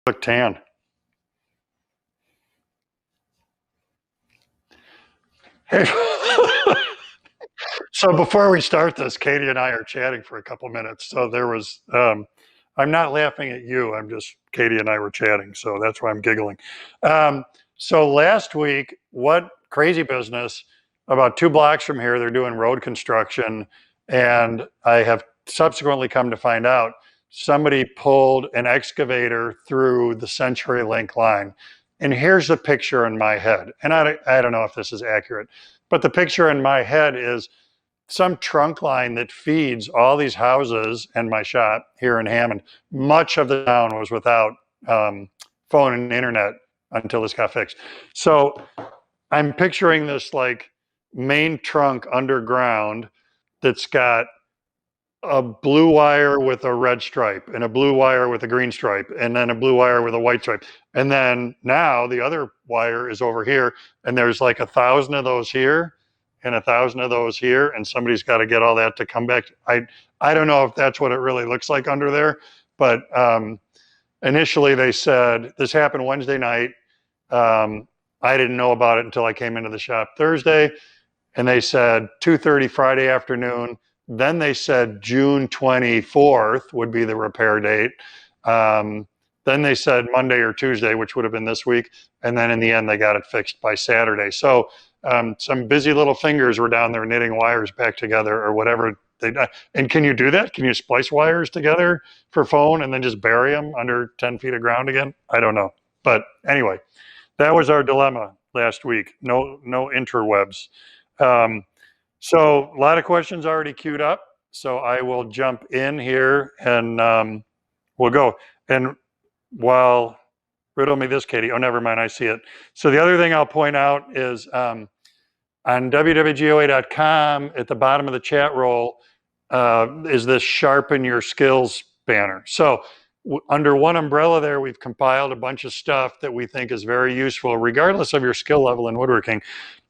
look tan. Hey. So before we start this, Katie and I are chatting for a couple minutes. So there was, I'm not laughing at you. I'm just, Katie and I were chatting. So that's why I'm giggling. So last week, what crazy business, about 2 blocks from here, they're doing road construction. And I have subsequently come to find out somebody pulled an excavator through the CenturyLink line. And here's the picture in my head. And I don't know if this is accurate, but the picture in my head is some trunk line that feeds all these houses and my shop here in Hammond. Much of the town was without phone and internet until this got fixed. So I'm picturing this like main trunk underground that's got a blue wire with a red stripe and a blue wire with a green stripe and then a blue wire with a white stripe. And then now the other wire is over here and there's like 1,000 of those here and 1,000 of those here, and somebody's got to get all that to come back. I don't know if that's what it really looks like under there, but initially they said, this happened Wednesday night. I didn't know about it until I came into the shop Thursday, and they said 2:30 Friday afternoon. Then they said June 24th would be the repair date. Then they said Monday or Tuesday, which would have been this week. And then in the end, they got it fixed by Saturday. So some busy little fingers were down there knitting wires back together or whatever. And can you do that? Can you splice wires together for phone and then just bury them under 10 feet of ground again? I don't know. But anyway, that was our dilemma last week. No interwebs. So a lot of questions already queued up. So I will jump in here and we'll go. And while, riddle me this, Katie. Oh, never mind, I see it. So the other thing I'll point out is on WWGOA.com at the bottom of the chat roll is this Sharpen Your Skills banner. So under one umbrella there, we've compiled a bunch of stuff that we think is very useful, regardless of your skill level in woodworking.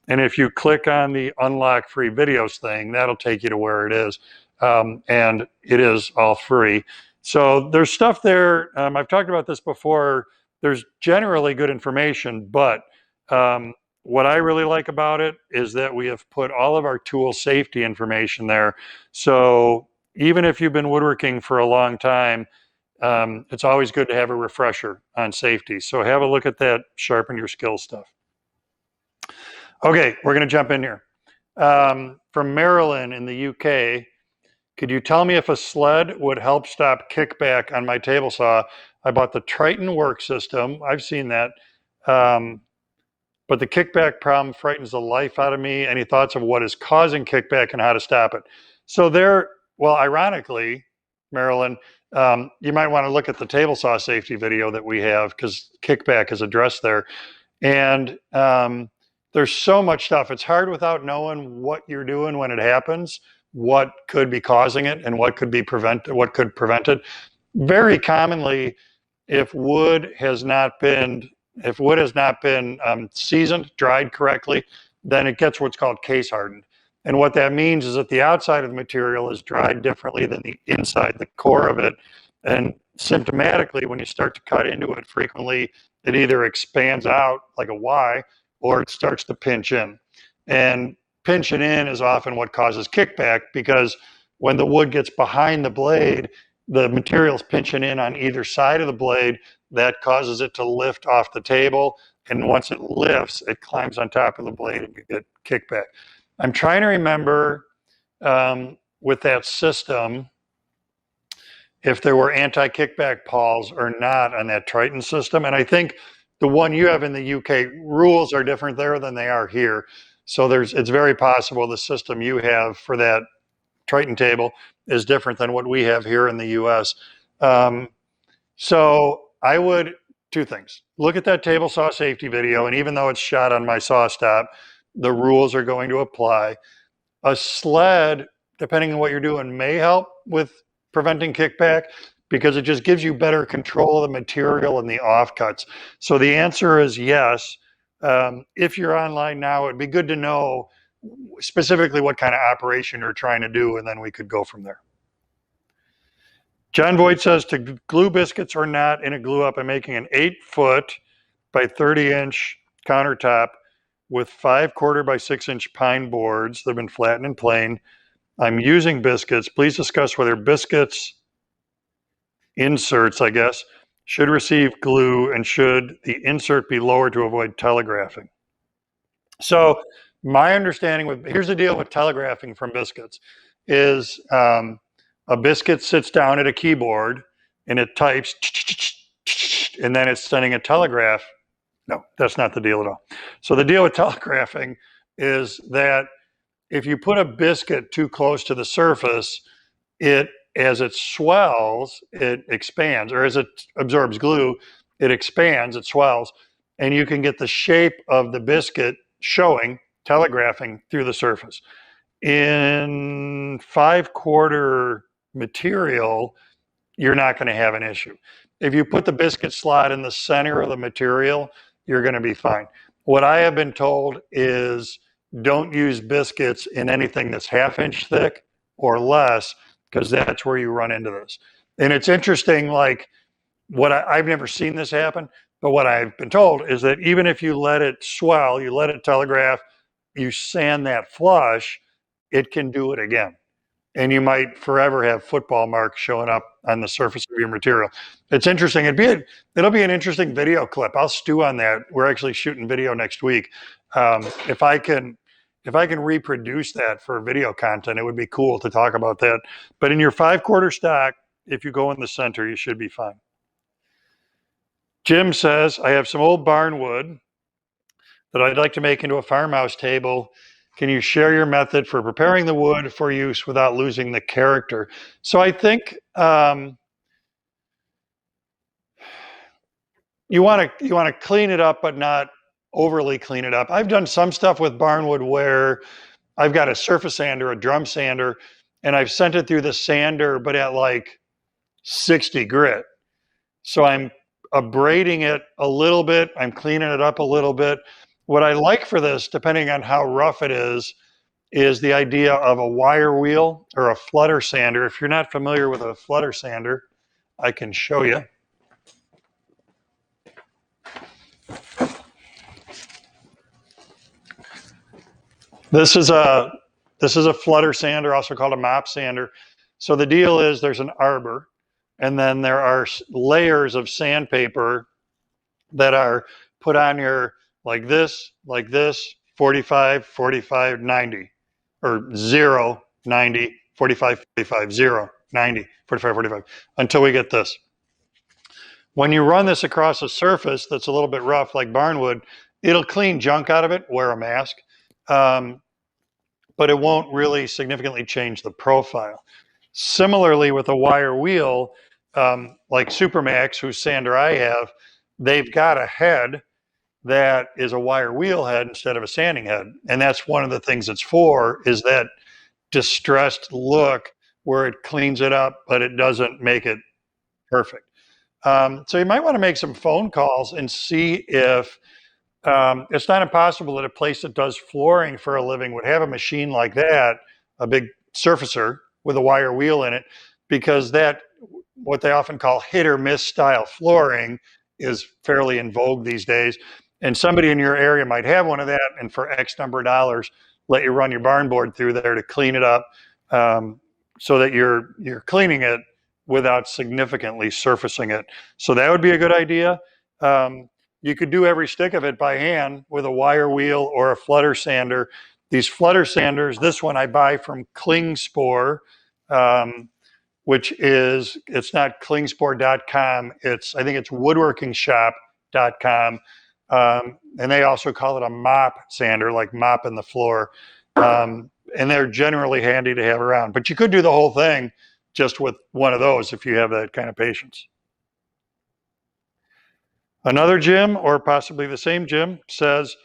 And if you click on the unlock free videos thing, that'll take you to where it is. And it is all free. So there's stuff there. I've talked about this before. There's generally good information, but what I really like about it is that we have put all of our tool safety information there. So even if you've been woodworking for a long time, it's always good to have a refresher on safety. So have a look at that Sharpen Your Skills stuff. Okay, we're going to jump in here. From Marilyn in the UK, could you tell me if a sled would help stop kickback on my table saw? I bought the Triton work system. I've seen that. But the kickback problem frightens the life out of me. Any thoughts of what is causing kickback and how to stop it? So there, well, ironically, Marilyn, you might want to look at the table saw safety video that we have because kickback is addressed there. And there's so much stuff. It's hard without knowing what you're doing when it happens, what could be causing it, and what could be what could prevent it. Very commonly, if wood has not been seasoned, dried correctly, then it gets what's called case hardened. And what that means is that the outside of the material is dried differently than the inside, the core of it. And symptomatically, when you start to cut into it frequently, it either expands out like a Y or it starts to pinch in. And pinching in is often what causes kickback because when the wood gets behind the blade, the material's pinching in on either side of the blade. That causes it to lift off the table. And once it lifts, it climbs on top of the blade and you get kickback. I'm trying to remember with that system, if there were anti-kickback pawls or not on that Triton system. And I think the one you have in the UK, rules are different there than they are here. So it's very possible the system you have for that Triton table is different than what we have here in the US. So I would, 2 things. Look at that table saw safety video, and even though it's shot on my saw stop, the rules are going to apply. A sled, depending on what you're doing, may help with preventing kickback because it just gives you better control of the material and the offcuts. So the answer is yes. If you're online now, it'd be good to know specifically what kind of operation you're trying to do, and then we could go from there. John Voight says to glue biscuits or not in a glue up, I'm making an 8-foot by 30-inch countertop with 5/4 by 6-inch pine boards. They've been flattened and plain. I'm using biscuits. Please discuss whether biscuits inserts, I guess, should receive glue and should the insert be lower to avoid telegraphing. So my understanding with, here's the deal with telegraphing from biscuits, is a biscuit sits down at a keyboard and it types, and then it's sending a telegraph. No, that's not the deal at all. So the deal with telegraphing is that if you put a biscuit too close to the surface, as it swells, it expands, or as it absorbs glue, it expands, it swells, and you can get the shape of the biscuit showing, telegraphing through the surface. In 5/4 material, you're not going to have an issue. If you put the biscuit slot in the center of the material, you're going to be fine. What I have been told is don't use biscuits in anything that's 1/2 inch thick or less, because that's where you run into this. And it's interesting, like I've never seen this happen, but what I've been told is that even if you let it swell, you let it telegraph, you sand that flush, it can do it again. And you might forever have football marks showing up on the surface of your material. It's interesting. It'll be an interesting video clip. I'll stew on that. We're actually shooting video next week. If I can reproduce that for video content, it would be cool to talk about that. But in your 5/4 stock, if you go in the center, you should be fine. Jim says, I have some old barn wood that I'd like to make into a farmhouse table. Can you share your method for preparing the wood for use without losing the character? So I think you want to clean it up, but not overly clean it up. I've done some stuff with barnwood where I've got a surface sander, a drum sander, and I've sent it through the sander, but at like 60 grit. So I'm abrading it a little bit. I'm cleaning it up a little bit. What I like for this, depending on how rough it is the idea of a wire wheel or a flutter sander. If you're not familiar with a flutter sander, I can show you. This is a flutter sander, also called a mop sander. So the deal is there's an arbor, and then there are layers of sandpaper that are put on your, like this, 45, 45, 90, or 0, 90, 45, 45, 0, 90, 45, 45, until we get this. When you run this across a surface that's a little bit rough, like barnwood, it'll clean junk out of it, wear a mask, but it won't really significantly change the profile. Similarly with a wire wheel, like Supermax, whose sander I have, they've got a head that is a wire wheel head instead of a sanding head. And that's one of the things it's for, is that distressed look where it cleans it up, but it doesn't make it perfect. So you might want to make some phone calls and see if it's not impossible that a place that does flooring for a living would have a machine like that, a big surfacer with a wire wheel in it, because that, what they often call hit or miss style flooring, is fairly in vogue these days. And somebody in your area might have one of that, and for X number of dollars, let you run your barn board through there to clean it up, so that you're cleaning it without significantly surfacing it. So that would be a good idea. You could do every stick of it by hand with a wire wheel or a flutter sander. These flutter sanders, this one I buy from Klingspor, which is, it's not klingspor.com, I think it's woodworkingshop.com. And they also call it a mop sander, like mopping the floor. And they're generally handy to have around. But you could do the whole thing just with one of those if you have that kind of patience. Another Jim, or possibly the same Jim, says,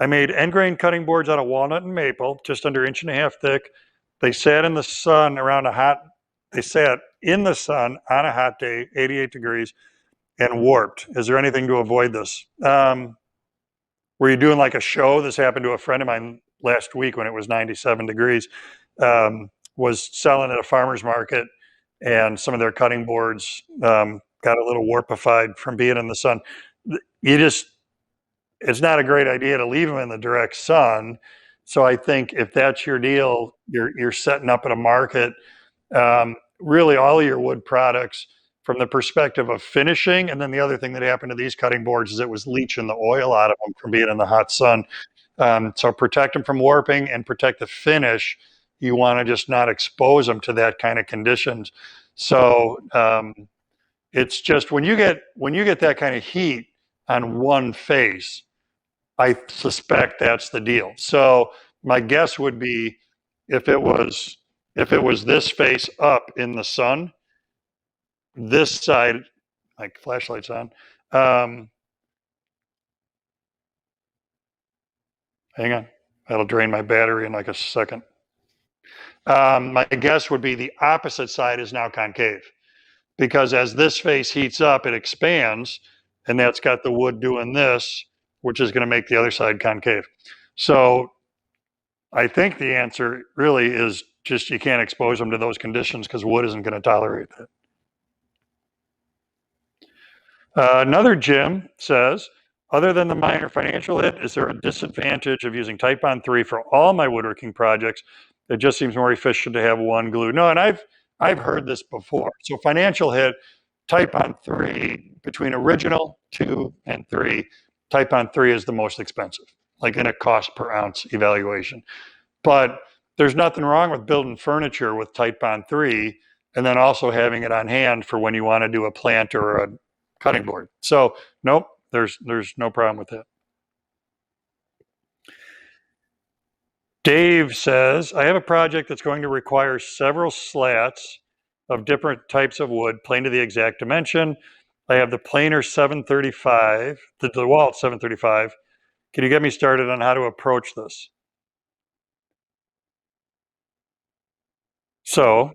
I made end grain cutting boards out of walnut and maple, just under 1.5 inches thick. They sat in the sun on a hot day, 88 degrees, and warped. Is there anything to avoid this? Were you doing like a show? This happened to a friend of mine last week when it was 97 degrees. Was selling at a farmer's market, and some of their cutting boards got a little warpified from being in the sun. It's not a great idea to leave them in the direct sun. So I think if that's your deal, you're setting up at a market. Really, all of your wood products, from the perspective of finishing, and then the other thing that happened to these cutting boards is it was leaching the oil out of them from being in the hot sun. So protect them from warping and protect the finish. You want to just not expose them to that kind of conditions. So it's just when you get that kind of heat on one face, I suspect that's the deal. So my guess would be if it was this face up in the sun, this side, like flashlights on. Hang on, that'll drain my battery in like a second. My guess would be the opposite side is now concave, because as this face heats up, it expands, and that's got the wood doing this, which is going to make the other side concave. So I think the answer really is just you can't expose them to those conditions because wood isn't going to tolerate that. Another Jim says, other than the minor financial hit, is there a disadvantage of using Titebond 3 for all my woodworking projects? It just seems more efficient to have one glue. No, and I've heard this before. So financial hit, Titebond 3, between original 2 and 3, Titebond 3 is the most expensive, like in a cost per ounce evaluation. But there's nothing wrong with building furniture with Titebond 3 and then also having it on hand for when you want to do a plant or a cutting board. So nope, there's no problem with that. Dave says, I have a project that's going to require several slats of different types of wood, planed to the exact dimension. I have the planer 735, the DeWalt 735. Can you get me started on how to approach this? So,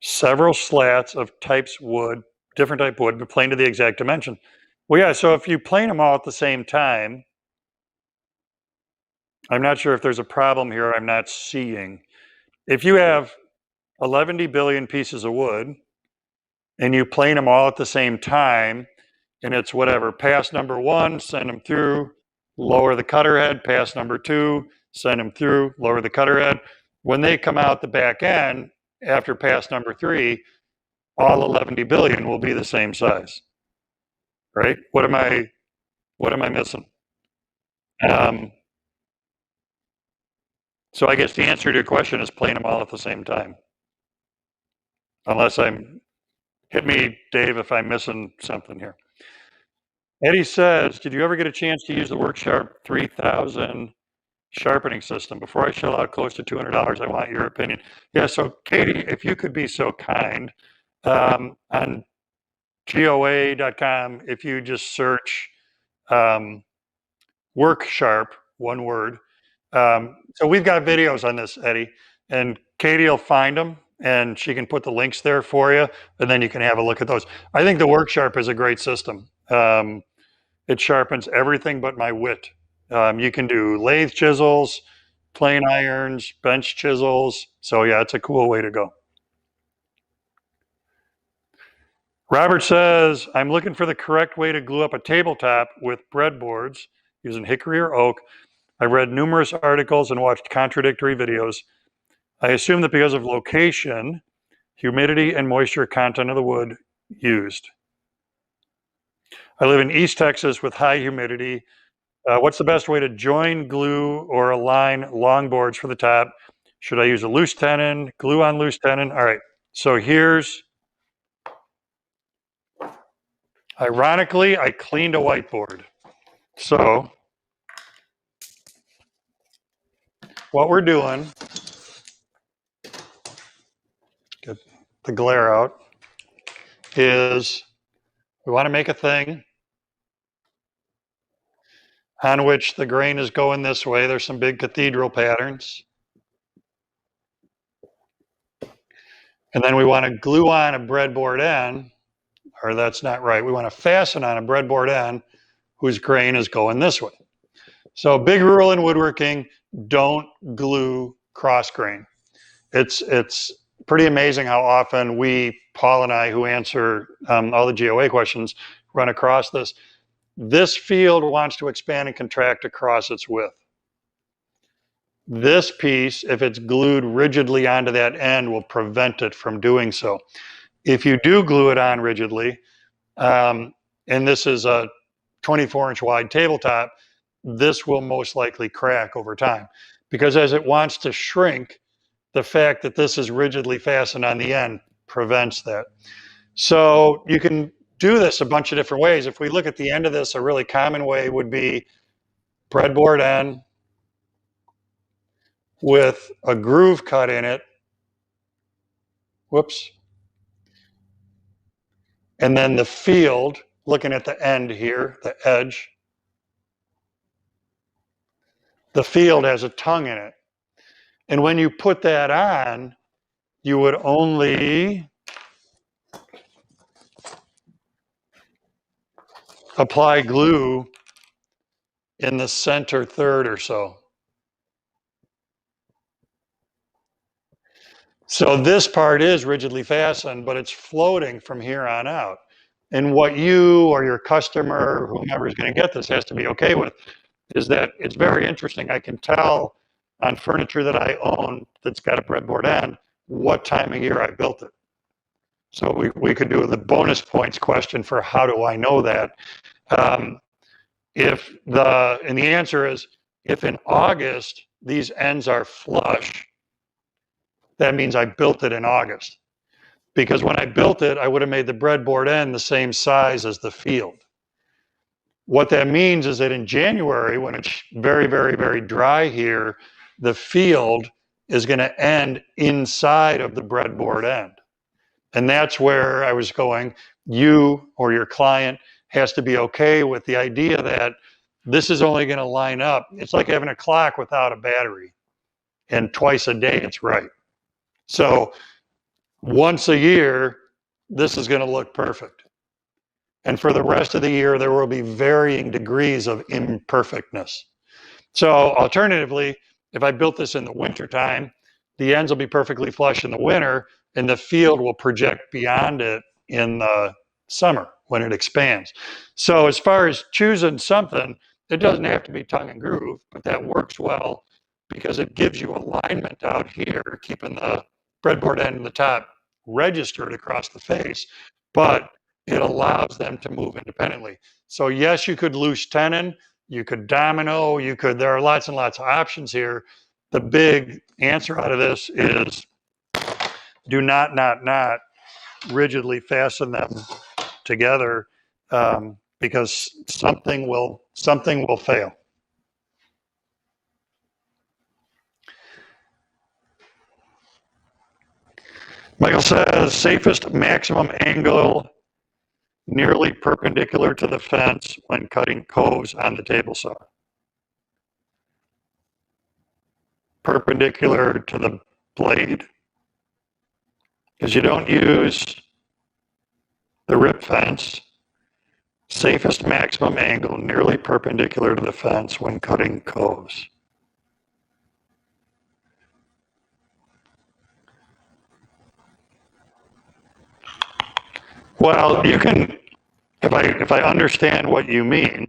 several slats of types wood, different type wood, but planed to the exact dimension. Well, yeah, so if you plane them all at the same time, I'm not sure if there's a problem here I'm not seeing. If you have 11 billion pieces of wood and you plane them all at the same time, and it's whatever, pass number 1, send them through, lower the cutter head, pass number 2, send them through, lower the cutter head. When they come out the back end, after pass number 3, all 11 billion will be the same size, right? What am I missing? So I guess the answer to your question is plane them all at the same time. Unless hit me, Dave, if I'm missing something here. Eddie says, did you ever get a chance to use the WorkSharp 3000 sharpening system? Before I shell out close to $200, I want your opinion. Yeah, so Katie, if you could be so kind, on GOA.com, if you just search WorkSharp, one word. So we've got videos on this, Eddie, and Katie will find them and she can put the links there for you, and then you can have a look at those. I think the WorkSharp is a great system. It sharpens everything but my wit. You can do lathe chisels, plane irons, bench chisels. So yeah, it's a cool way to go. Robert says, I'm looking for the correct way to glue up a tabletop with breadboards using hickory or oak. I've read numerous articles and watched contradictory videos. I assume that because of location, humidity, and moisture content of the wood used. I live in East Texas with high humidity. What's the best way to join, glue, or align long boards for the top? Should I use a loose tenon, glue on loose tenon? All right, so here's, ironically, I cleaned a whiteboard. So what we're doing, get the glare out, is we want to make a thing on which the grain is going this way. There's some big cathedral patterns. And then we want to glue on a breadboard end, or that's not right. We want to fasten on a breadboard end whose grain is going this way. So big rule in woodworking, don't glue cross grain. It's pretty amazing how often we, Paul and I, who answer all the GOA questions, run across this. This field wants to expand and contract across its width. This piece, if it's glued rigidly onto that end, will prevent it from doing so. If you do glue it on rigidly, and this is a 24-inch wide tabletop, this will most likely crack over time. Because as it wants to shrink, the fact that this is rigidly fastened on the end prevents that. So you can do this a bunch of different ways. If we look at the end of this, a really common way would be breadboard end with a groove cut in it. Whoops. And then the field, looking at the end here, the edge, the field has a tongue in it. And when you put that on, you would only apply glue in the center third or so. So this part is rigidly fastened, but it's floating from here on out. And what you or your customer, or whomever is going to get this, has to be okay with is that it's very interesting. I can tell on furniture that I own that's got a breadboard end what time of year I built it. So we could do the bonus points question for how do I know that. And the answer is if in August these ends are flush, that means I built it in August. Because when I built it, I would have made the breadboard end the same size as the field. What that means is that in January, when it's very, very, very dry here, the field is going to end inside of the breadboard end. And that's where I was going. You or your client has to be okay with the idea that this is only going to line up. It's like having a clock without a battery. And twice a day, it's right. So once a year, this is going to look perfect. And for the rest of the year, there will be varying degrees of imperfectness. So alternatively, if I built this in the wintertime, the ends will be perfectly flush in the winter, and the field will project beyond it in the summer when it expands. So as far as choosing something, it doesn't have to be tongue and groove, but that works well because it gives you alignment out here, keeping the breadboard end and the top registered across the face, but it allows them to move independently. So yes, you could loose tenon, you could domino, there are lots and lots of options here. The big answer out of this is do not rigidly fasten them together because something will fail. Michael says, safest maximum angle nearly perpendicular to the fence when cutting coves on the table saw. Perpendicular to the blade, because you don't use the rip fence. Safest maximum angle nearly perpendicular to the fence when cutting coves. Well, you can, if I understand what you mean,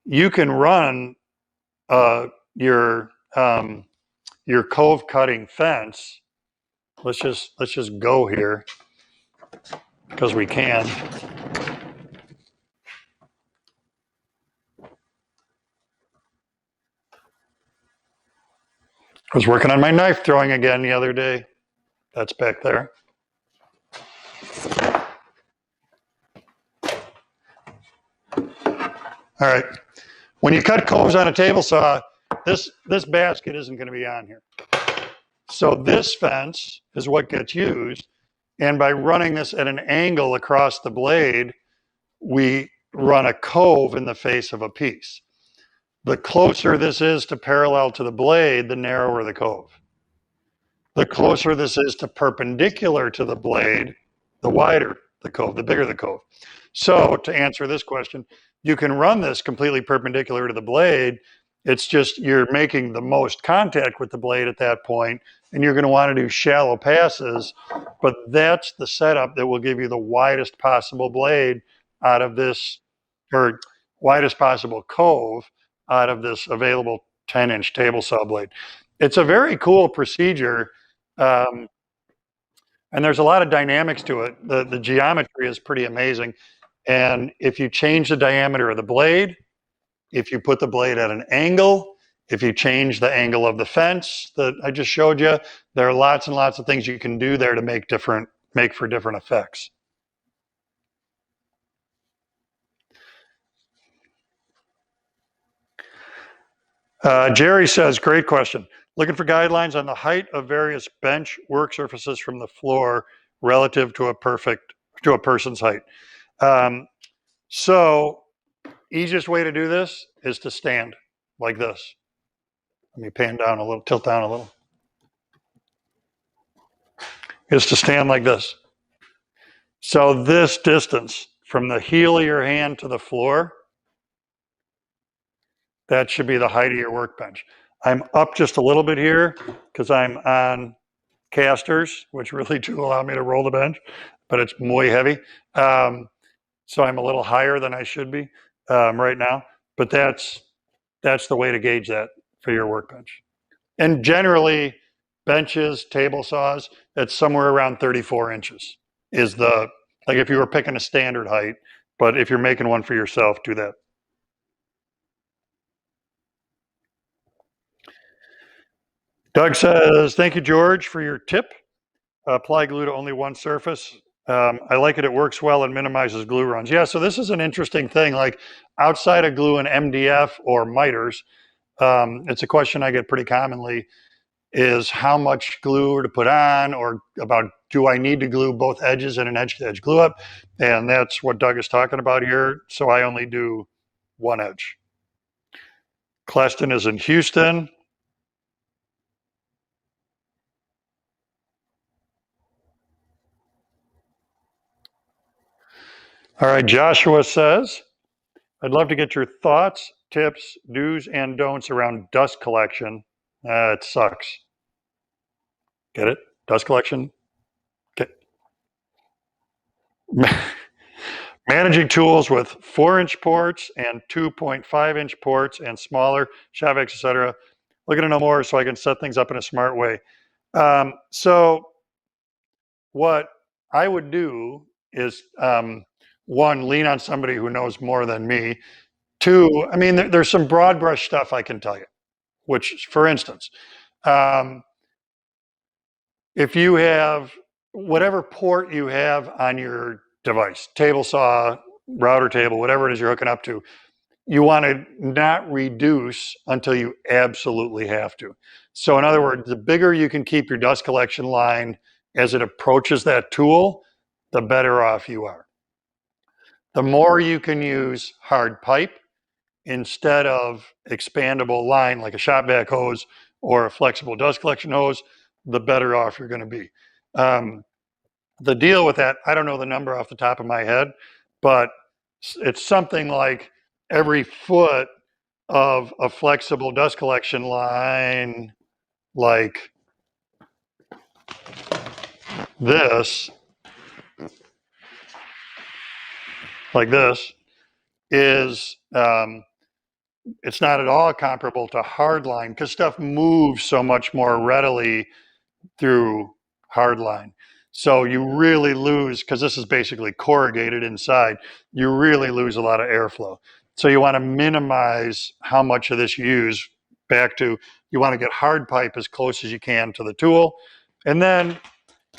you can run your cove cutting fence. Let's just go here because we can. I was working on my knife throwing again the other day. That's back there. All right. When you cut coves on a table saw, this basket isn't going to be on here. So this fence is what gets used. And by running this at an angle across the blade, we run a cove in the face of a piece. The closer this is to parallel to the blade, the narrower the cove. The closer this is to perpendicular to the blade, the wider the cove, the bigger the cove. So to answer this question, you can run this completely perpendicular to the blade, It's just you're making the most contact with the blade at that point, and you're going to want to do shallow passes, but that's the setup that will give you the widest possible blade out of this, or widest possible cove out of this available 10-inch table saw blade. It's a very cool procedure, and there's a lot of dynamics to it. The geometry is pretty amazing, and if you change the diameter of the blade, if you put the blade at an angle, if you change the angle of the fence that I just showed you, there are lots and lots of things you can do there to make for different effects. Jerry says, great question. Looking for guidelines on the height of various bench work surfaces from the floor relative to a person's height. So easiest way to do this is to stand like this. Let me pan down a little, tilt down a little. Is to stand like this. So this distance from the heel of your hand to the floor, that should be the height of your workbench. I'm up just a little bit here because I'm on casters, which really do allow me to roll the bench, but it's muy heavy. So I'm a little higher than I should be right now, but that's the way to gauge that for your workbench. And generally, benches, table saws, it's somewhere around 34 inches is the, like if you were picking a standard height, but if you're making one for yourself, do that. Doug says, thank you, George, for your tip. Apply glue to only one surface. I like it. It works well and minimizes glue runs. Yeah, so this is an interesting thing. Like outside of glue and MDF or miters, it's a question I get pretty commonly is how much glue to put on, or about do I need to glue both edges and an edge-to-edge glue up? And that's what Doug is talking about here. So I only do one edge. Cleston is in Houston. All right, Joshua says, I'd love to get your thoughts, tips, do's, and don'ts around dust collection. It sucks. Get it? Dust collection? Okay. Managing tools with 4-inch ports and 2.5-inch ports and smaller, Shavex, etc. Looking to know more so I can set things up in a smart way. So what I would do is, one, lean on somebody who knows more than me. Two, I mean, there's some broad brush stuff I can tell you, which, for instance, if you have whatever port you have on your device, table saw, router table, whatever it is you're hooking up to, you want to not reduce until you absolutely have to. So in other words, the bigger you can keep your dust collection line as it approaches that tool, the better off you are. The more you can use hard pipe instead of expandable line like a shop vac hose or a flexible dust collection hose, the better off you're going to be. The deal with that, I don't know the number off the top of my head, but it's something like every foot of a flexible dust collection line like this, is it's not at all comparable to hardline because stuff moves so much more readily through hardline. So you really lose, because this is basically corrugated inside, you really lose a lot of airflow. So you want to minimize how much of this you use. Back to, you want to get hard pipe as close as you can to the tool. And then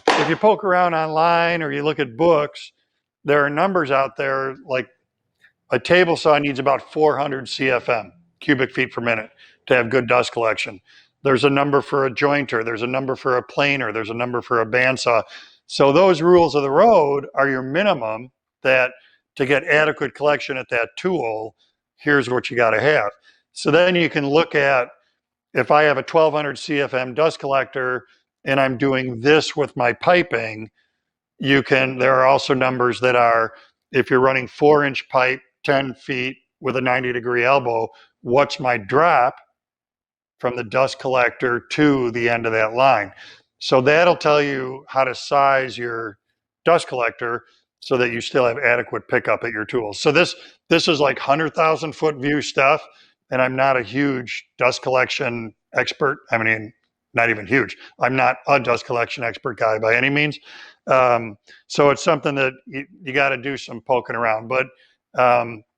if you poke around online or you look at books, there are numbers out there like a table saw needs about 400 CFM, cubic feet per minute, to have good dust collection. There's a number for a jointer, there's a number for a planer, there's a number for a bandsaw. So those rules of the road are your minimum, that to get adequate collection at that tool, here's what you got to have. So then you can look at, if I have a 1200 CFM dust collector and I'm doing this with my piping, there are also numbers that are, if you're running 4-inch pipe, 10 feet with a 90-degree elbow, what's my drop from the dust collector to the end of that line. So that'll tell you how to size your dust collector so that you still have adequate pickup at your tools. So this is like 100,000 foot view stuff, and I'm not a huge dust collection expert. I mean, not even huge. I'm not a dust collection expert guy by any means. So it's something that you got to do some poking around. But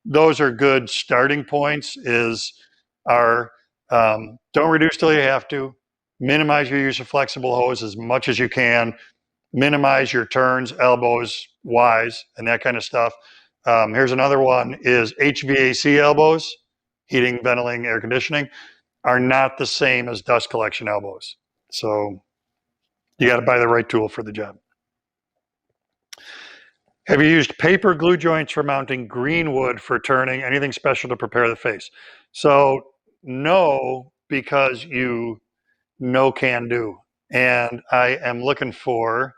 those are good starting points. Don't reduce till you have to. Minimize your use of flexible hose as much as you can. Minimize your turns, elbows, Ys, and that kind of stuff. Here's another one is HVAC elbows, heating, ventilating, air conditioning, are not the same as dust collection elbows. So you got to buy the right tool for the job. Have you used paper glue joints for mounting green wood for turning? Anything special to prepare the face? So no, because you can do. And I am looking for,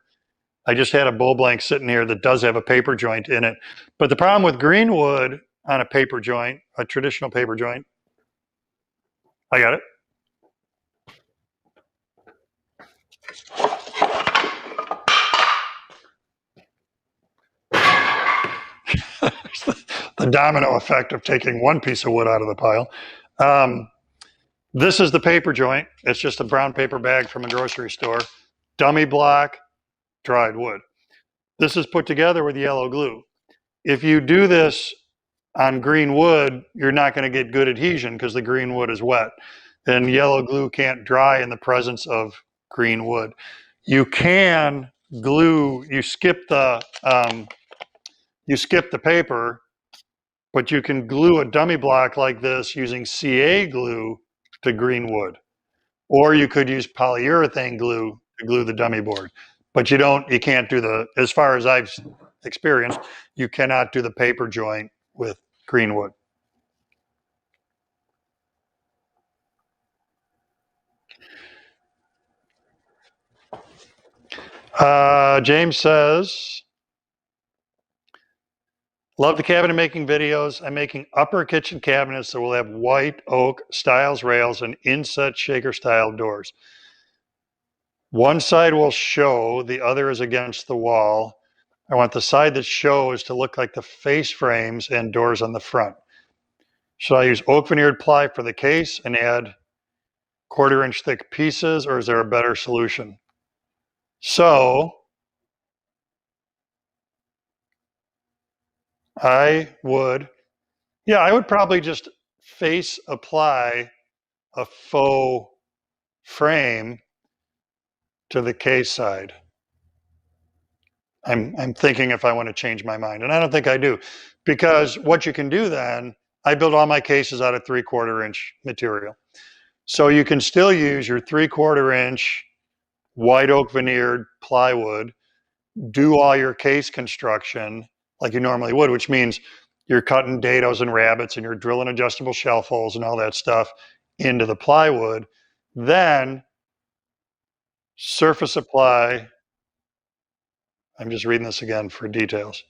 I just had a bowl blank sitting here that does have a paper joint in it. But the problem with green wood on a paper joint, a traditional paper joint, I got it. The domino effect of taking one piece of wood out of the pile. This is the paper joint. It's just a brown paper bag from a grocery store. Dummy block, dried wood. This is put together with yellow glue. If you do this on green wood, you're not going to get good adhesion because the green wood is wet. And yellow glue can't dry in the presence of green wood. You can glue, you skip the paper, but you can glue a dummy block like this using CA glue to green wood. Or you could use polyurethane glue to glue the dummy board. But you can't do as far as I've experienced, you cannot do the paper joint with green wood. James says, love the cabinet making videos. I'm making upper kitchen cabinets that will have white oak styles rails and inset shaker style doors. One side will show, the other is against the wall. I want the side that shows to look like the face frames and doors on the front. Should I use oak veneered ply for the case and add 1/4 inch thick pieces, or is there a better solution? So I would probably just face apply a faux frame to the case side. I'm thinking if I want to change my mind, and I don't think I do, because what you can do then, I build all my cases out of 3/4 inch material. So you can still use your 3/4 inch white oak veneered plywood, do all your case construction like you normally would, which means you're cutting dados and rabbets and you're drilling adjustable shelf holes and all that stuff into the plywood. Then surface apply. I'm just reading this again for details.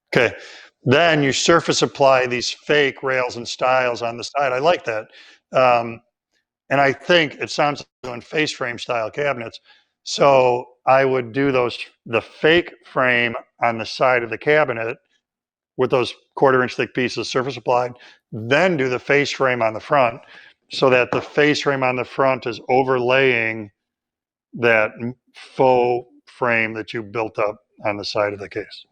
Okay, then you surface apply these fake rails and stiles on the side. I like that. And I think it sounds like doing face frame style cabinets. So I would do the fake frame on the side of the cabinet with those 1/4 inch thick pieces surface applied, then do the face frame on the front so that the face frame on the front is overlaying that faux frame that you built up on the side of the case.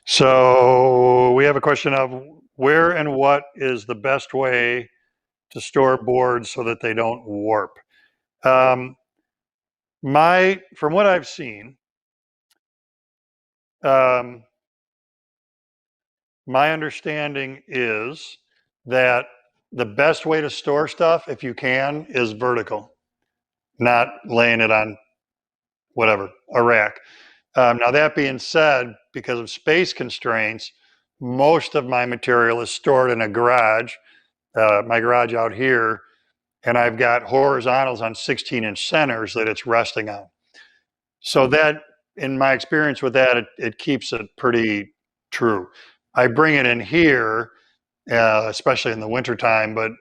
So we have a question of where and what is the best way to store boards so that they don't warp. From what I've seen, my understanding is that the best way to store stuff, if you can, is vertical, not laying it on whatever, a rack. Now that being said, because of space constraints, most of my material is stored in a garage, my garage out here, and I've got horizontals on 16-inch centers that it's resting on. So that, in my experience with that, it keeps it pretty true. I bring it in here, especially in the wintertime, but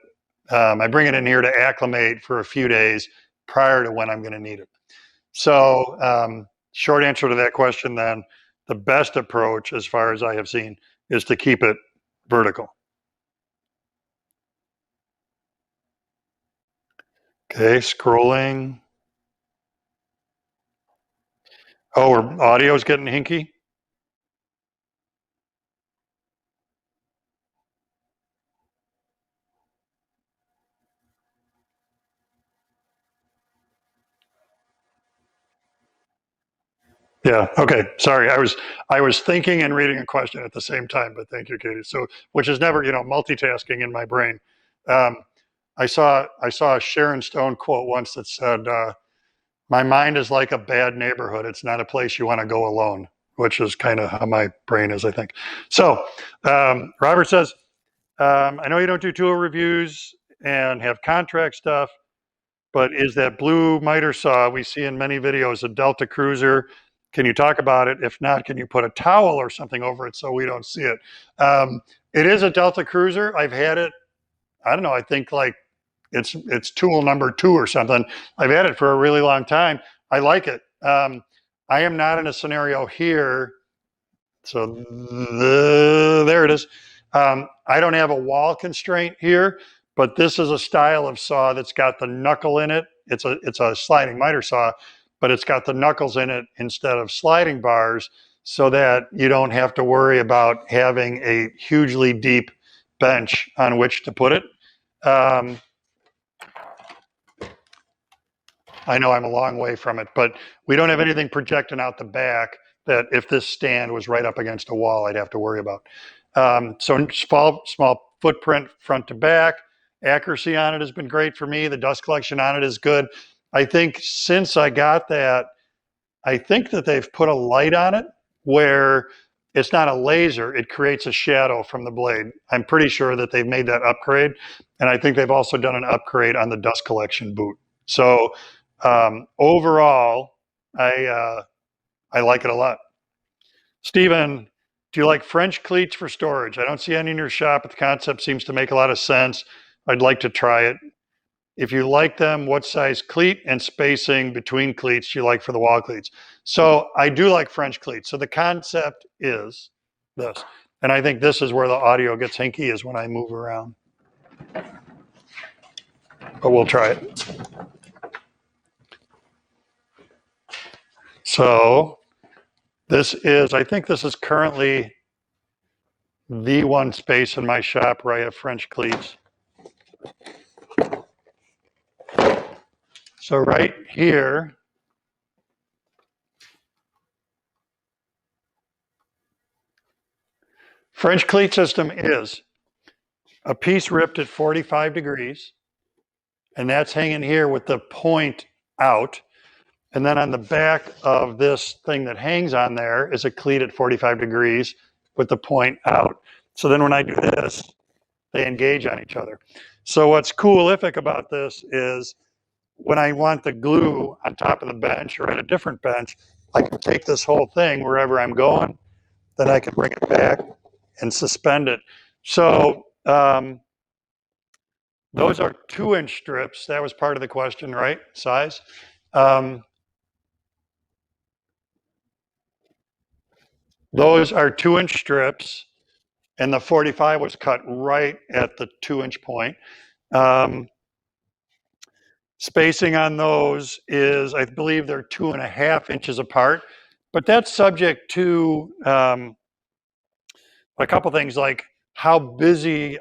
I bring it in here to acclimate for a few days prior to when I'm going to need it. So short answer to that question then, the best approach, as far as I have seen, is to keep it vertical. Okay, scrolling. Oh, our audio's getting hinky? Yeah, okay, sorry. I was thinking and reading a question at the same time, but thank you, Katie. So, which is never, multitasking in my brain. Um, I saw a Sharon Stone quote once that said, "My mind is like a bad neighborhood. It's not a place you want to go alone," which is kind of how my brain is, I think. So, Robert says, "I know you don't do tool reviews and have contract stuff, but is that blue miter saw we see in many videos a Delta Cruiser? Can you talk about it? If not, can you put a towel or something over it so we don't see it?" It is a Delta Cruiser. I've had it. I don't know. I think like it's tool number 2 or something. I've had it for a really long time. I like it. I am not in a scenario here. So there it is. I don't have a wall constraint here, but this is a style of saw that's got the knuckle in it. It's a sliding miter saw, but it's got the knuckles in it instead of sliding bars, so that you don't have to worry about having a hugely deep bench on which to put it. I know I'm a long way from it, but we don't have anything projecting out the back that if this stand was right up against a wall, I'd have to worry about. So small footprint front to back. Accuracy on it has been great for me. The dust collection on it is good. I think since I got that, I think that they've put a light on it where it's not a laser, it creates a shadow from the blade. I'm pretty sure that they've made that upgrade. And I think they've also done an upgrade on the dust collection boot. So overall, I like it a lot. Stephen, do you like French cleats for storage? I don't see any in your shop, but the concept seems to make a lot of sense. I'd like to try it. If you like them, what size cleat and spacing between cleats do you like for the wall cleats? So I do like French cleats. So the concept is this, and I think this is where the audio gets hinky, is when I move around. But we'll try it. So this is, I think this is currently the one space in my shop where I have French cleats. So right here, French cleat system is a piece ripped at 45 degrees, and that's hanging here with the point out. And then on the back of this thing that hangs on there is a cleat at 45 degrees with the point out. So then when I do this, they engage on each other. So what's coolific about this is when I want the glue on top of the bench or at a different bench, I can take this whole thing wherever I'm going, then I can bring it back and suspend it. So those are 2-inch strips. That was part of the question, right? Size. Those are 2-inch strips, and the 45 was cut right at the 2-inch point. Spacing on those is, I believe they're 2.5 inches apart, but that's subject to a couple things like how busy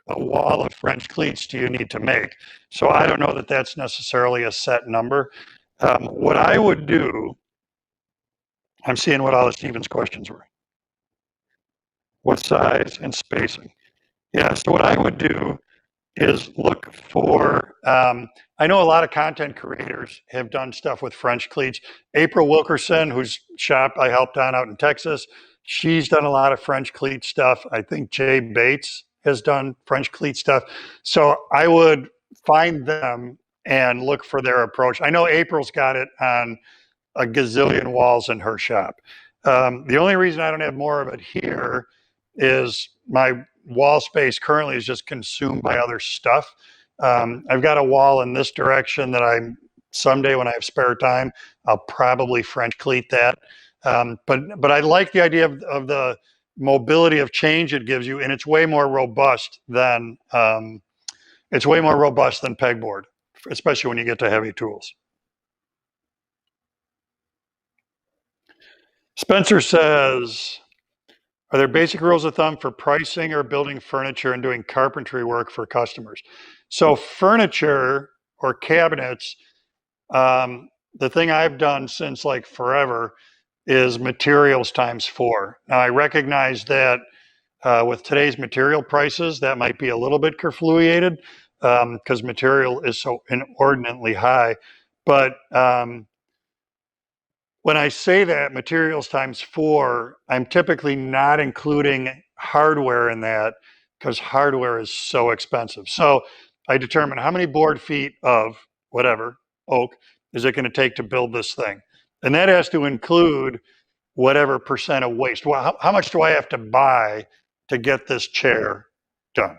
a wall of French cleats do you need to make? So I don't know that that's necessarily a set number. What I would do, I'm seeing what all of Stephen's questions were. What size and spacing? Yeah, so what I would do is look for, I know a lot of content creators have done stuff with French cleats. April Wilkerson, whose shop I helped on out in Texas, she's done a lot of French cleat stuff. I think Jay Bates has done French cleat stuff. So I would find them and look for their approach. I know April's got it on a gazillion walls in her shop. The only reason I don't have more of it here is my wall space currently is just consumed by other stuff. I've got a wall in this direction that someday when I have spare time, I'll probably French cleat that. But I like the idea of the mobility of change it gives you, and it's way more robust than pegboard, especially when you get to heavy tools. Spencer says, are there basic rules of thumb for pricing or building furniture and doing carpentry work for customers? So furniture or cabinets, the thing I've done since like forever is materials times 4. Now I recognize that with today's material prices, that might be a little bit kerfluated because material is so inordinately high. But when I say that materials times 4, I'm typically not including hardware in that because hardware is so expensive. So I determine how many board feet of whatever, oak, is it going to take to build this thing? And that has to include whatever percent of waste. Well, how much do I have to buy to get this chair done?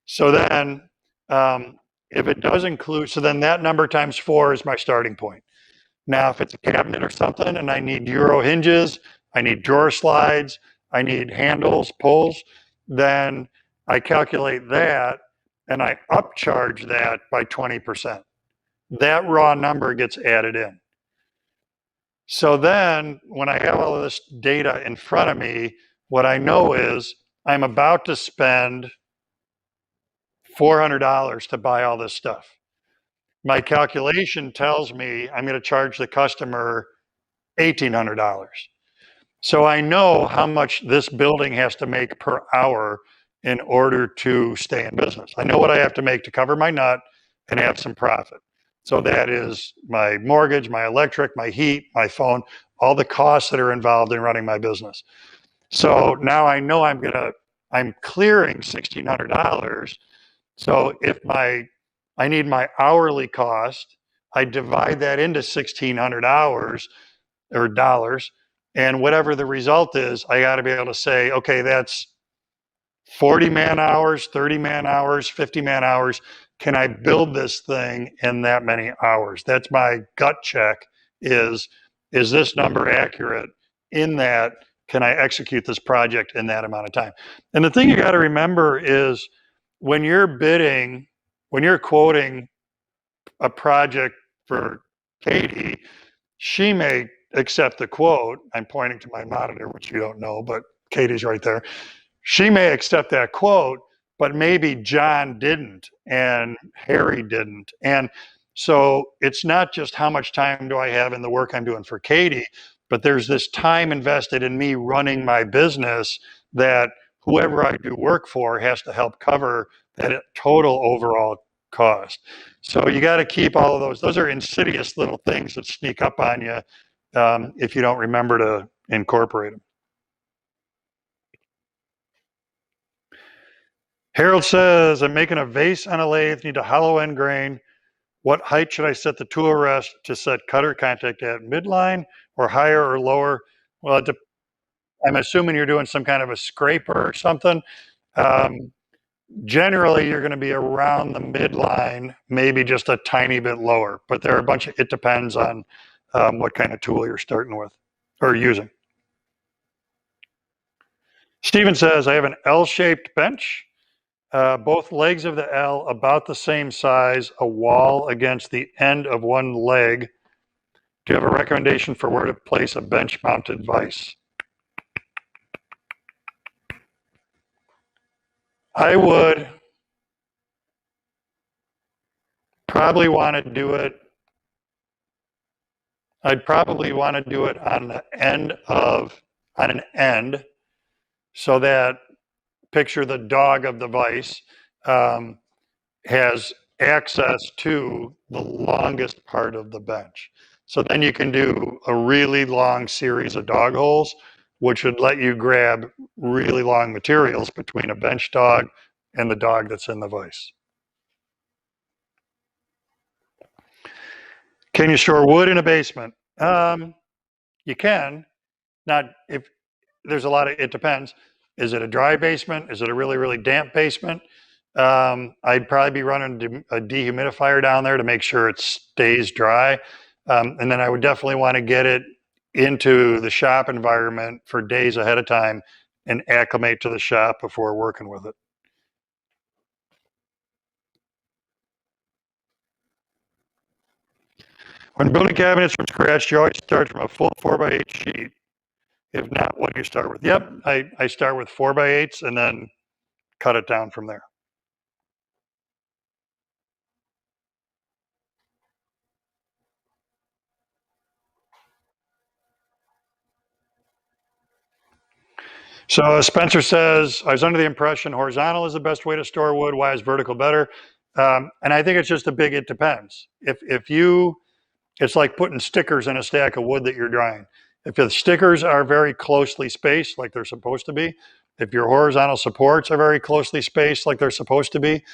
So then if it does include, so then that number times 4 is my starting point. Now, if it's a cabinet or something and I need Euro hinges, I need drawer slides, I need handles, pulls, then I calculate that and I upcharge that by 20%. That raw number gets added in. So then when I have all of this data in front of me, what I know is I'm about to spend $400 to buy all this stuff. My calculation tells me I'm going to charge the customer $1,800. So I know how much this building has to make per hour in order to stay in business. I know what I have to make to cover my nut and have some profit. So that is my mortgage, my electric, my heat, my phone, all the costs that are involved in running my business. So now I know I'm clearing $1,600. So if I need my hourly cost, I divide that into 1,600 hours or dollars, and whatever the result is, I got to be able to say, okay, that's 40 man hours, 30 man hours, 50 man hours. Can I build this thing in that many hours? That's my gut check is this number accurate? In that, can I execute this project in that amount of time? And the thing you got to remember is when you're bidding, when you're quoting a project for Katie, she may accept the quote. I'm pointing to my monitor, which you don't know, but Katie's right there. She may accept that quote, but maybe John didn't and Harry didn't. And so it's not just how much time do I have in the work I'm doing for Katie, but there's this time invested in me running my business that whoever I do work for has to help cover that total overall cost. So you got to keep all of those. Those are insidious little things that sneak up on you if you don't remember to incorporate them. Harold says, I'm making a vase on a lathe, need a hollow end grain. What height should I set the tool rest to set cutter contact at? Midline or higher or lower? Well, I'm assuming you're doing some kind of a scraper or something. Generally, you're going to be around the midline, maybe just a tiny bit lower, but there are a bunch of, it depends on what kind of tool you're starting with or using. Steven says, I have an L-shaped bench, both legs of the L about the same size, a wall against the end of one leg. Do you have a recommendation for where to place a bench mounted vise? I would probably want to do it. I'd probably want to do it on the end of, on an end, so that picture the dog of the vise has access to the longest part of the bench. So then you can do a really long series of dog holes, which would let you grab really long materials between a bench dog and the dog that's in the vise. Can you store wood in a basement? You can, not if there's a lot of, it depends. Is it a dry basement? Is it a really, really damp basement? I'd probably be running a dehumidifier down there to make sure it stays dry. And then I would definitely want to get it into the shop environment for days ahead of time and acclimate to the shop before working with it. When building cabinets from scratch, you always start from a full 4x8 sheet. If not, what do you start with? Yep, I start with 4x8s and then cut it down from there. So Spencer says, I was under the impression horizontal is the best way to store wood. Why is vertical better? And I think it's just a big, it depends. If you, it's like putting stickers in a stack of wood that you're drying. If the stickers are very closely spaced, like they're supposed to be, if your horizontal supports are very closely spaced, like they're supposed to be,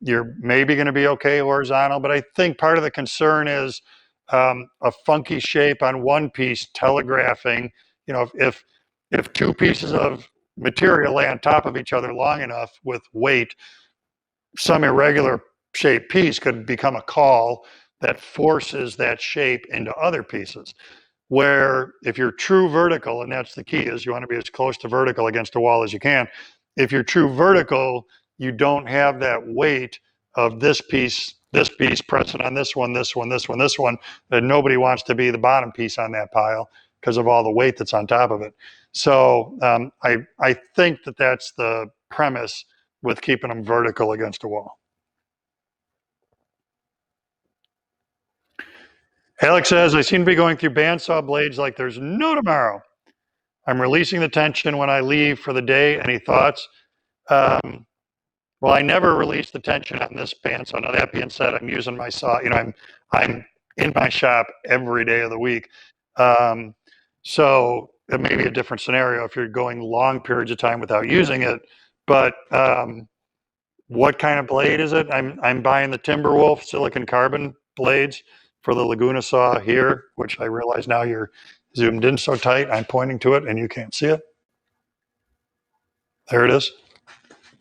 you're maybe going to be okay horizontal. But I think part of the concern is a funky shape on one piece telegraphing. You know, if two pieces of material lay on top of each other long enough with weight, some irregular shaped piece could become a call that forces that shape into other pieces. Where if you're true vertical, and that's the key, is you want to be as close to vertical against the wall as you can. If you're true vertical, you don't have that weight of this piece pressing on this one, this one, this one, this one, that nobody wants to be the bottom piece on that pile because of all the weight that's on top of it. So I think that that's the premise with keeping them vertical against a wall. Alex says, I seem to be going through bandsaw blades like there's no tomorrow. I'm releasing the tension when I leave for the day. Any thoughts? Well, I never release the tension on this bandsaw. Now that being said, I'm using my saw. You know, I'm in my shop every day of the week. So it may be a different scenario if you're going long periods of time without using it. But what kind of blade is it? I'm buying the Timberwolf silicon carbon blades for the Laguna saw here, which I realize now you're zoomed in so tight. I'm pointing to it and you can't see it. There it is.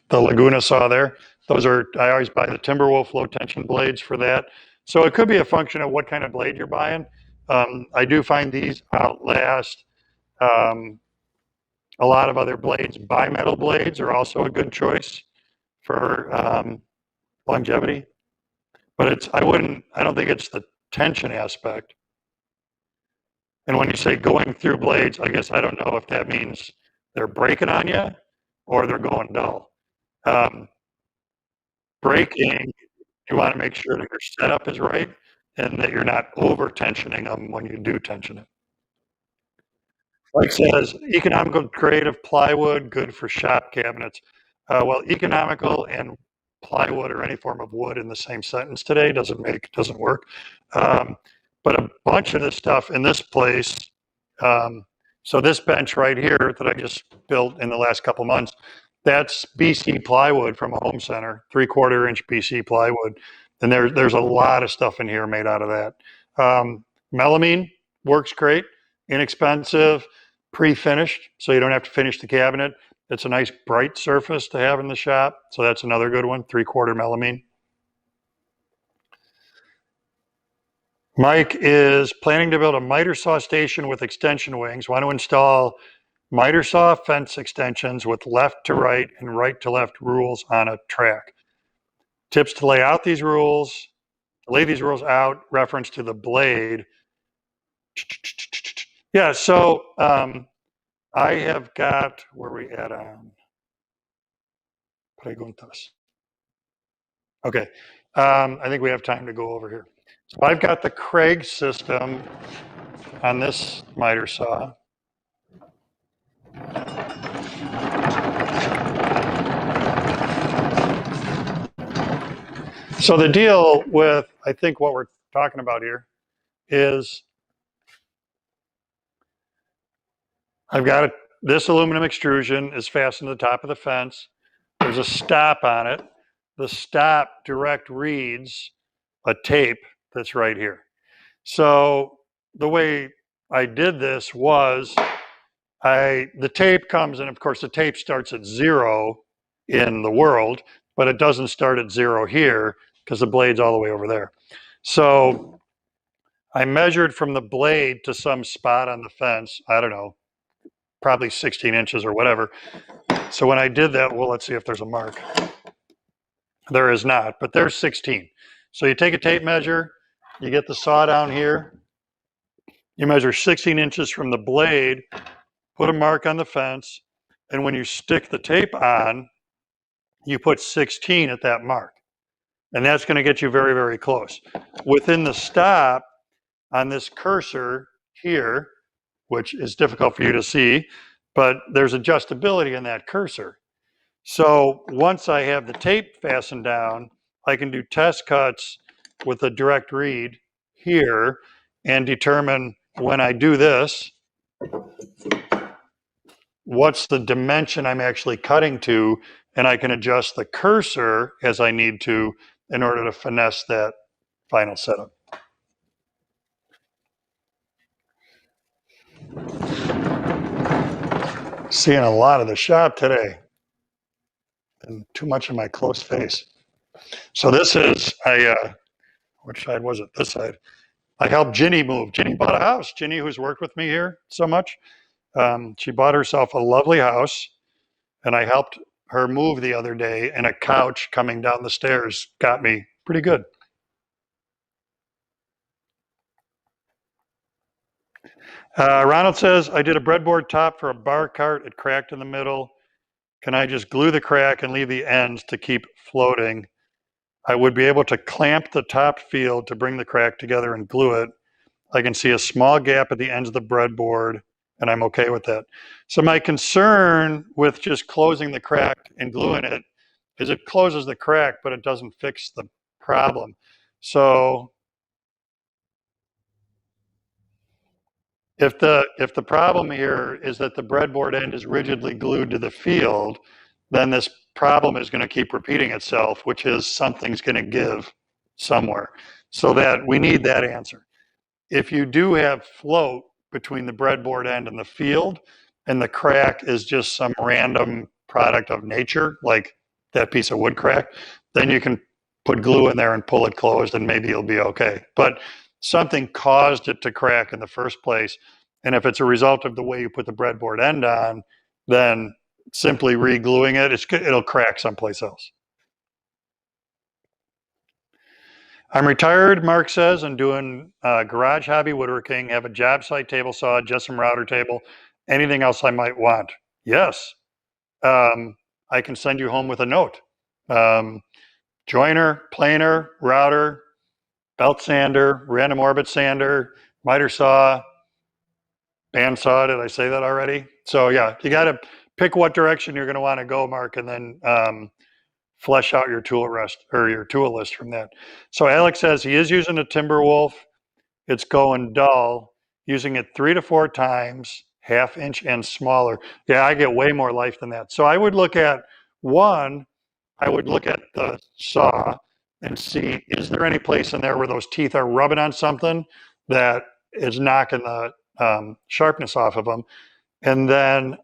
The Laguna saw there. Those are, I always buy the Timberwolf low tension blades for that. So it could be a function of what kind of blade you're buying. I do find these outlast a lot of other blades. Bimetal blades are also a good choice for longevity. But it's, I don't think it's the tension aspect. And when you say going through blades, I guess I don't know if that means they're breaking on you or they're going dull. Breaking, you want to make sure that your setup is right and that you're not over tensioning them when you do tension it. Like says, economical creative plywood, good for shop cabinets. Well, economical and plywood or any form of wood in the same sentence today doesn't work. But a bunch of this stuff in this place, so this bench right here that I just built in the last couple months, that's BC plywood from a home center, 3/4 inch BC plywood. And there's a lot of stuff in here made out of that. Melamine works great, inexpensive, pre-finished, so you don't have to finish the cabinet. It's a nice bright surface to have in the shop, so that's another good one, 3/4 melamine. Mike is planning to build a miter saw station with extension wings. Want to install miter saw fence extensions with left to right and right to left rules on a track. Tips to lay out these rules, lay these rules out, reference to the blade. Yeah, so I have got, where are we at on preguntas? Okay, I think we have time to go over here. So I've got the Craig system on this miter saw. So the deal with, I think what we're talking about here is I've got this aluminum extrusion is fastened to the top of the fence. There's a stop on it. The stop direct reads a tape that's right here. So the way I did this was the tape comes, and of course the tape starts at 0 in the world, but it doesn't start at 0 here because the blade's all the way over there. So I measured from the blade to some spot on the fence, I don't know, probably 16 inches or whatever. So when I did that, well, let's see if there's a mark. There is not, but there's 16. So you take a tape measure, you get the saw down here, you measure 16 inches from the blade, put a mark on the fence, and when you stick the tape on, you put 16 at that mark. And that's going to get you very, very close. Within the stop on this cursor here, which is difficult for you to see, but there's adjustability in that cursor. So once I have the tape fastened down, I can do test cuts with a direct read here and determine when I do this, what's the dimension I'm actually cutting to, and I can adjust the cursor as I need to in order to finesse that final setup. Seeing a lot of the shop today and too much of my close face. So this is, which side was it? This side. I helped Ginny move. Ginny bought a house. Ginny, who's worked with me here so much, she bought herself a lovely house, and I helped her move the other day, and a couch coming down the stairs got me pretty good. Ronald says, I did a breadboard top for a bar cart. It cracked in the middle. Can I just glue the crack and leave the ends to keep floating? I would be able to clamp the top field to bring the crack together and glue it. I can see a small gap at the ends of the breadboard, and I'm okay with that. So my concern with just closing the crack and gluing it is it closes the crack, but it doesn't fix the problem. So if the problem here is that the breadboard end is rigidly glued to the field, then this problem is going to keep repeating itself, which is something's going to give somewhere. So that we need that answer. If you do have float between the breadboard end and the field, and the crack is just some random product of nature, like that piece of wood crack, then you can put glue in there and pull it closed and maybe you'll be okay. But something caused it to crack in the first place. And if it's a result of the way you put the breadboard end on, then simply re-gluing it, it'll crack someplace else. I'm retired, Mark says, and doing garage hobby woodworking, have a job site table saw, just some router table, anything else I might want. Yes, I can send you home with a note. Joiner, planer, router, belt sander, random orbit sander, miter saw, bandsaw, did I say that already? So yeah, you gotta pick what direction you're gonna wanna go, Mark, and then flesh out your tool list from that. So Alex says he is using a Timberwolf. It's going dull, using it 3 to 4 times, 1/2 inch and smaller. Yeah, I get way more life than that. So I would look at the saw and see, is there any place in there where those teeth are rubbing on something that is knocking the sharpness off of them? And then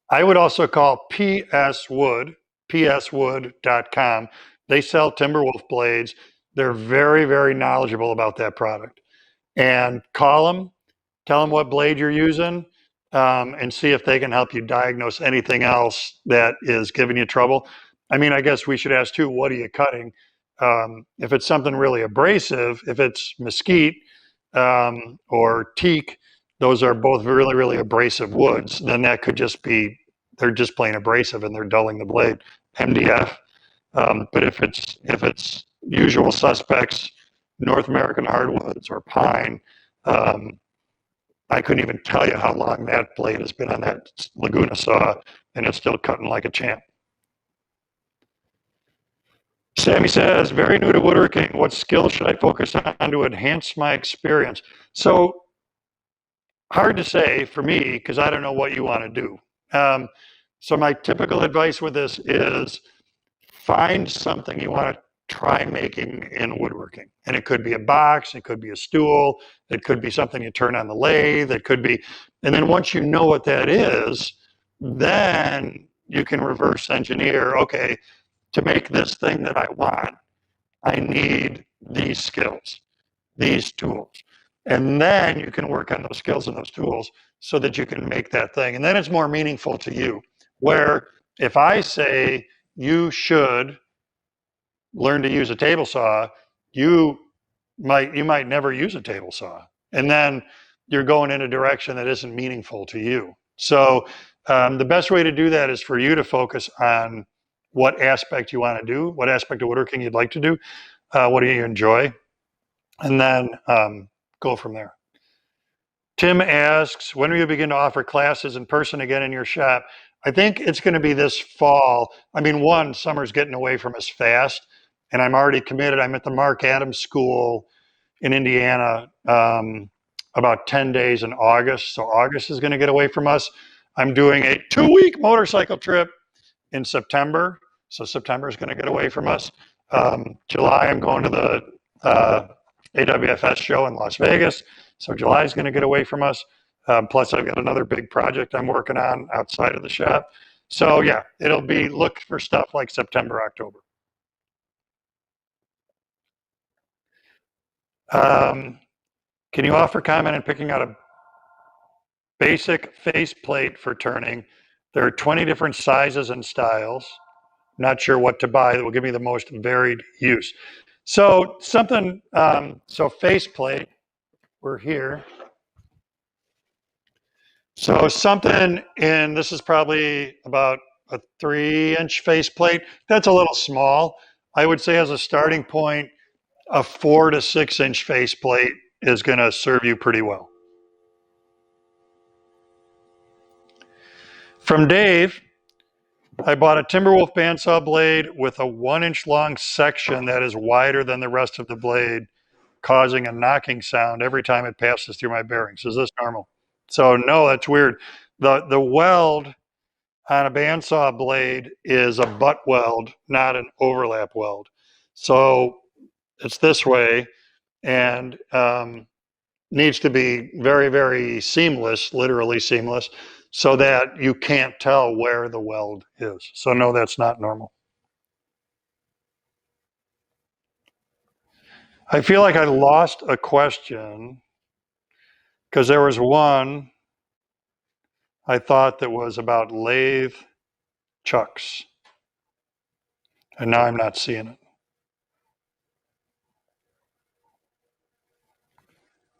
I would also call pswood, pswood.com. They sell Timberwolf blades. They're very, very knowledgeable about that product. And call them, tell them what blade you're using, and see if they can help you diagnose anything else that is giving you trouble. I mean, I guess we should ask too, what are you cutting? If it's something really abrasive, if it's mesquite or teak, those are both really, really abrasive woods, then that could just be, they're just plain abrasive and they're dulling the blade. MDF. But if it's usual suspects, North American hardwoods or pine, I couldn't even tell you how long that blade has been on that Laguna saw, and it's still cutting like a champ. Sammy says, very new to woodworking. What skills should I focus on to enhance my experience? So hard to say for me, because I don't know what you want to do. So my typical advice with this is find something you want to try making in woodworking. And it could be a box, it could be a stool, it could be something you turn on the lathe, it could be, and then once you know what that is, then you can reverse engineer, okay, to make this thing that I want, I need these skills, these tools. And then you can work on those skills and those tools so that you can make that thing. And then it's more meaningful to you. Where if I say you should learn to use a table saw, you might never use a table saw. And then you're going in a direction that isn't meaningful to you. So the best way to do that is for you to focus on what aspect you want to do, what aspect of woodworking you'd like to do, what do you enjoy, and then go from there. Tim asks, when will you begin to offer classes in person again in your shop? I think it's going to be this fall. I mean, one, summer's getting away from us fast, and I'm already committed. I'm at the Mark Adams School in Indiana about 10 days in August. So August is going to get away from us. I'm doing a 2-week motorcycle trip in September. So September is going to get away from us. July, I'm going to the AWFS show in Las Vegas. So July is going to get away from us. Plus, I've got another big project I'm working on outside of the shop. So yeah, it'll be, look for stuff like September, October. Can you offer comment on picking out a basic face plate for turning? There are 20 different sizes and styles. Not sure what to buy that will give me the most varied use. So something, so face plate, we're here. So something in, this is probably about a 3-inch face plate. That's a little small. I would say as a starting point, a 4 to 6-inch face plate is going to serve you pretty well. From Dave, I bought a Timberwolf bandsaw blade with a 1-inch long section that is wider than the rest of the blade, causing a knocking sound every time it passes through my bearings. Is this normal? So no, that's weird. The weld on a bandsaw blade is a butt weld, not an overlap weld. So it's this way, and needs to be very, very seamless, literally seamless, so that you can't tell where the weld is. So no, that's not normal. I feel like I lost a question because there was one I thought that was about lathe chucks, and now I'm not seeing it.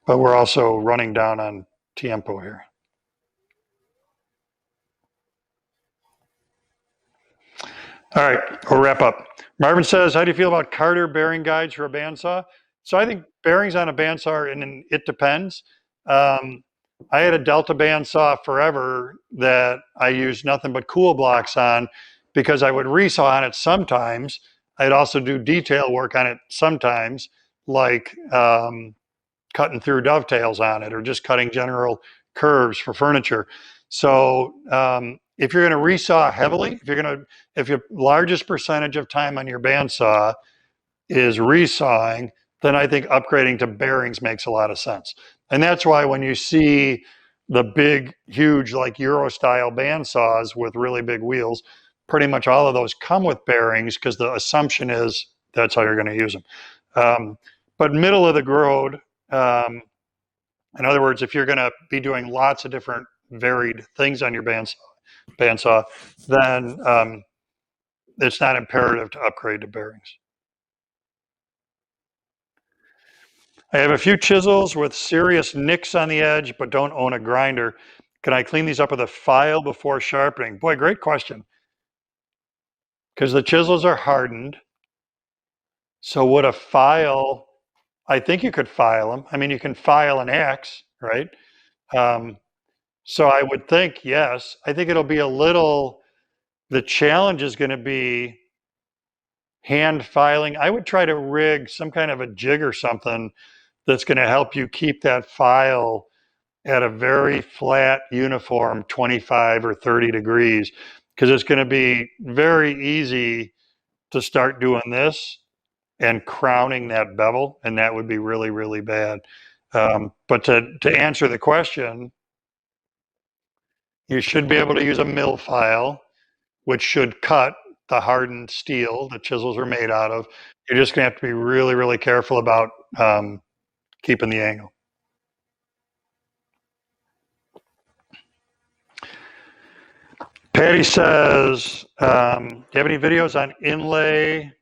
But we're also running down on tiempo here. All right, we'll wrap up. Marvin says, how do you feel about Carter bearing guides for a bandsaw? So I think bearings on a bandsaw, and it depends. I had a Delta bandsaw forever that I used nothing but cool blocks on because I would resaw on it sometimes. I'd also do detail work on it sometimes, like cutting through dovetails on it or just cutting general curves for furniture. So if you're going to resaw heavily, if your largest percentage of time on your bandsaw is resawing, then I think upgrading to bearings makes a lot of sense. And that's why when you see the big, huge, like Euro style bandsaws with really big wheels, pretty much all of those come with bearings because the assumption is that's how you're going to use them. But middle of the road, in other words, if you're going to be doing lots of different varied things on your bandsaw, then it's not imperative to upgrade to bearings. I have a few chisels with serious nicks on the edge, but don't own a grinder. Can I clean these up with a file before sharpening? Boy, great question. Because the chisels are hardened. So would a file, I think you could file them. I mean, you can file an axe, right? So I would think, yes. I think it'll be a little, the challenge is going to be hand filing. I would try to rig some kind of a jig or something that's going to help you keep that file at a very flat, uniform 25 or 30 degrees, because it's going to be very easy to start doing this and crowning that bevel, and that would be really, really bad. But to answer the question, you should be able to use a mill file, which should cut the hardened steel the chisels are made out of. You're just going to have to be really, really careful about keeping the angle. Patty says, do you have any videos on inlay?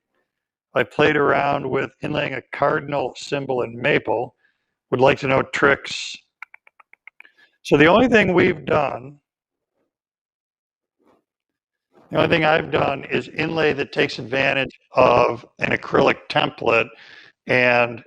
I played around with inlaying a cardinal symbol in maple. Would like to know tricks. So the only thing I've done is inlay that takes advantage of an acrylic template, and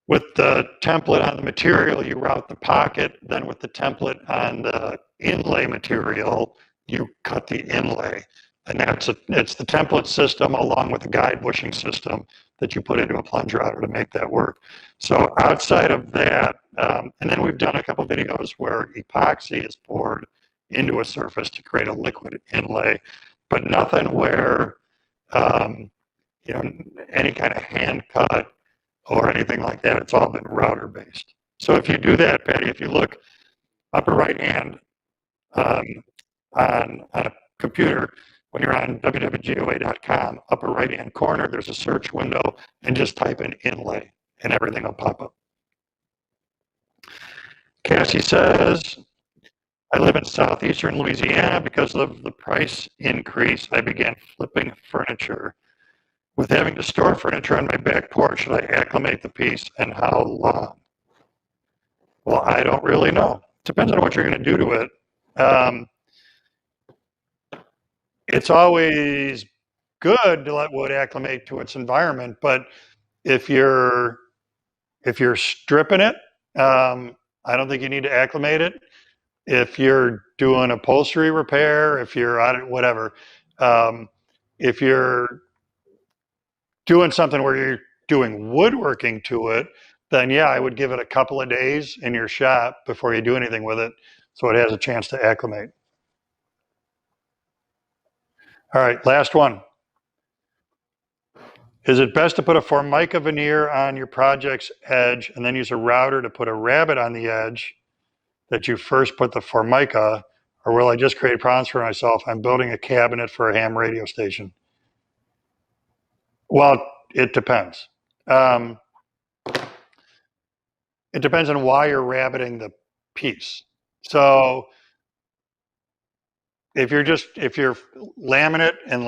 with the template on the material, you route the pocket. Then with the template on the inlay material, you cut the inlay. And it's the template system along with the guide bushing system that you put into a plunger router to make that work. So outside of that, and then we've done a couple videos where epoxy is poured into a surface to create a liquid inlay, but nothing where any kind of hand cut or anything like that. It's all been router based. So if you do that, Patty, if you look upper right hand on a computer, when you're on WWGOA.com, upper right hand corner, there's a search window, and just type in inlay and everything will pop up. Cassie says, I live in southeastern Louisiana. Because of the price increase, I began flipping furniture. With having to store furniture on my back porch, should I acclimate the piece, and how long? Well, I don't really know. Depends on what you're going to do to it. It's always good to let wood acclimate to its environment, but if you're stripping it, I don't think you need to acclimate it. If you're doing upholstery repair, if you're on it, whatever, if you're doing something where you're doing woodworking to it, then yeah, I would give it a couple of days in your shop before you do anything with it so it has a chance to acclimate. All right, last one. Is it best to put a Formica veneer on your project's edge and then use a router to put a rabbet on the edge that you first put the Formica, or will I just create problems for myself? I'm building a cabinet for a ham radio station. Well, it depends. It depends on why you're rabbeting the piece. So if you're laminate, and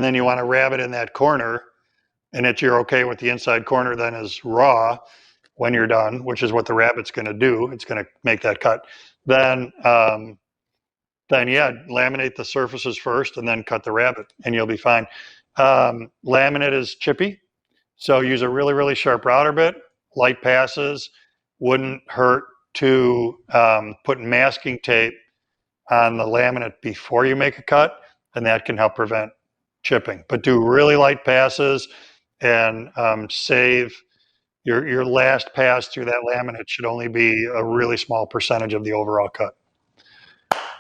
then you want to rabbet in that corner, and that you're okay with the inside corner then is raw when you're done, which is what the rabbet's going to do. It's going to make that cut. Then yeah, laminate the surfaces first and then cut the rabbet, and you'll be fine. Laminate is chippy, so use a really, really sharp router bit. Light passes. Wouldn't hurt to put masking tape on the laminate before you make a cut, and that can help prevent chipping. But do really light passes, and save your last pass through that laminate should only be a really small percentage of the overall cut.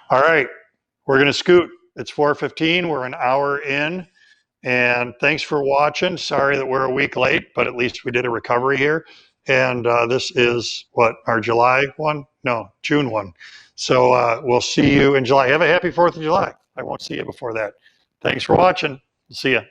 All right, we're gonna scoot. It's 4:15, we're an hour in, and thanks for watching. Sorry that we're a week late, but at least we did a recovery here. And this is what, our July one? No, June one. So we'll see you in July. Have a happy 4th of July. I won't see you before that. Thanks for watching. See ya.